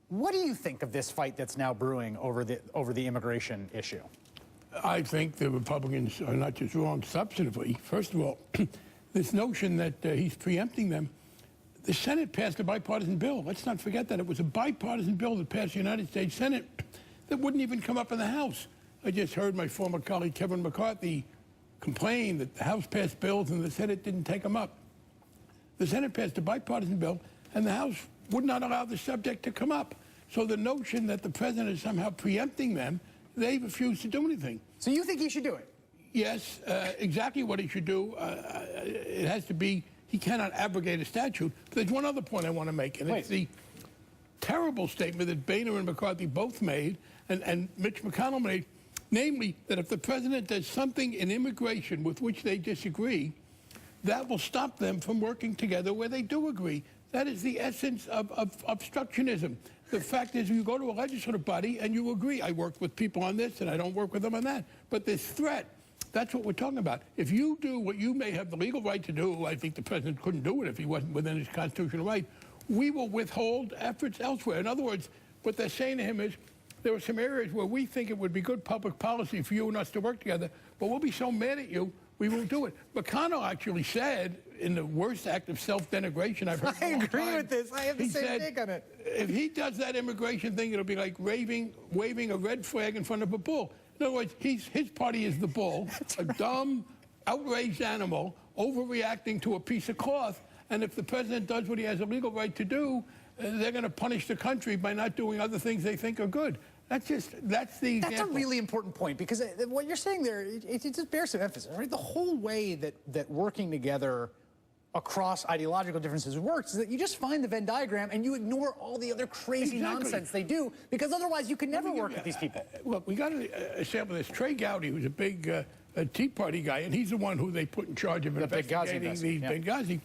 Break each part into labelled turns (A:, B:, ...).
A: What do you think of this fight that's now brewing over the immigration issue?
B: I think the Republicans are not just wrong substantively. First of all, this notion that he's preempting them. The Senate passed a bipartisan bill. Let's not forget that. It was a bipartisan bill that passed the United States Senate that wouldn't even come up in the House. I just heard my former colleague Kevin McCarthy complain that the House passed bills and the Senate didn't take them up. The Senate passed a bipartisan bill, and the House would not allow the subject to come up. So the notion that the president is somehow preempting them, they refuse to do anything.
A: So you think he should do it?
B: Yes, exactly what he should do. It has to be, he cannot abrogate a statute. But there's one other point I want to make, and it's the terrible statement that Boehner and McCarthy both made, and Mitch McConnell made, namely that if the president does something in immigration with which they disagree, that will stop them from working together where they do agree. That is the essence of obstructionism. The fact is, you go to a legislative body and you agree, I work with people on this and I don't work with them on that. But this threat, that's what we're talking about. If you do what you may have the legal right to do, I think the president couldn't do it if he wasn't within his constitutional right, we will withhold efforts elsewhere. In other words, what they're saying to him is, there are some areas where we think it would be good public policy for you and us to work together, but we'll be so mad at you, we won't do it. McConnell actually said, in the worst act of self-denigration I've heard in a long time,
A: I agree with this. I have the same take on it.
B: If he does that immigration thing, it'll be like waving a red flag in front of a bull. In other words, his party is the bull, a dumb, outraged animal, overreacting to a piece of cloth. And if the president does what he has a legal right to do, they're going to punish the country by not doing other things they think are good. That's the example.
A: That's a really important point, because what you're saying there, it just bears some emphasis, right? The whole way that working together across ideological differences works is that you just find the Venn diagram and you ignore all the other crazy nonsense they do, because otherwise you can never work with these people.
B: Look, we got a sample of this. Trey Gowdy, who's a big Tea Party guy, and he's the one who they put in charge of investigating the Benghazi.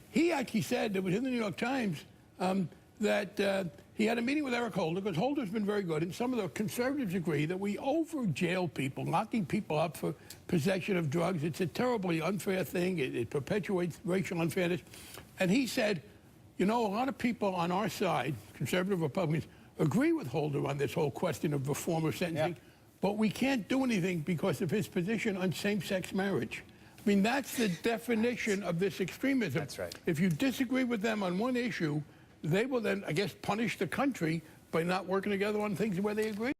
B: He actually said, it was in the New York Times, that he had a meeting with Eric Holder, because Holder's been very good, and some of the conservatives agree that we over-jail people, locking people up for possession of drugs. It's a terribly unfair thing. It perpetuates racial unfairness. And he said, you know, a lot of people on our side, conservative Republicans, agree with Holder on this whole question of reform of sentencing, but we can't do anything because of his position on same-sex marriage. I mean, that's the definition of this extremism.
A: That's right.
B: If you disagree with them on one issue, they will then, I guess, punish the country by not working together on things where they agree.